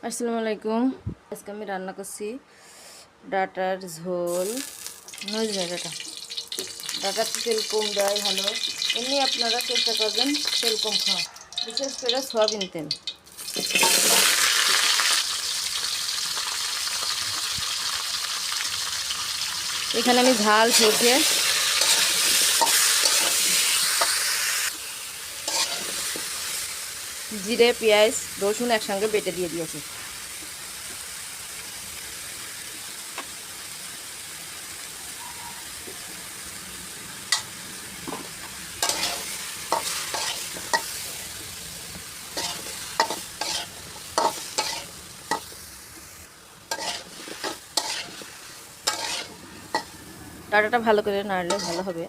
আসসালামু আলাইকুম। আজকে আমি রান্না করছি ডাটার ঝোল। নজনে ডাটাতে তেল কম দেয় ভালো। এমনি আপনারা চেষ্টা করবেন তেল কম খাওয়া, বিশেষ করে সয়াবিন তেল। এখানে আমি ঝাল সর্ষে, জিরে, পেঁয়াজ, রসুন একসঙ্গে বেটে দিয়ে দিয়েছি। ডাটাটা ভালো করে নাড়লে ভালো হবে।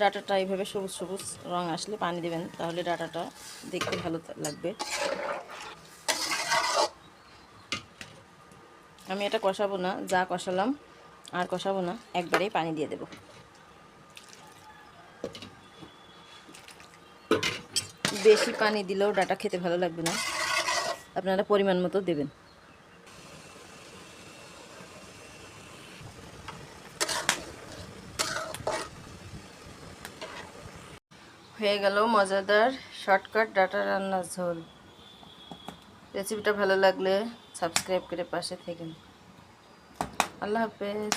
ডাটাটা এইভাবে সবুজ সবুজ রং আসলে পানি দেবেন, তাহলে ডাটাটা দেখতে ভালো লাগবে। আমি এটা কষাবো না, যা কষালাম আর কষাবো না, একবারেই পানি দিয়ে দেব। বেশি পানি দিলেও ডাটা খেতে ভালো লাগবে না, আপনারা পরিমাণ মতো দেবেন। হয়ে গেল মজাদার শর্টকাট ডাটা রান্নার ঝোল। রেসিপিটা ভালো লাগলে সাবস্ক্রাইব করে পাশে থাকেন। আল্লাহ হাফেজ।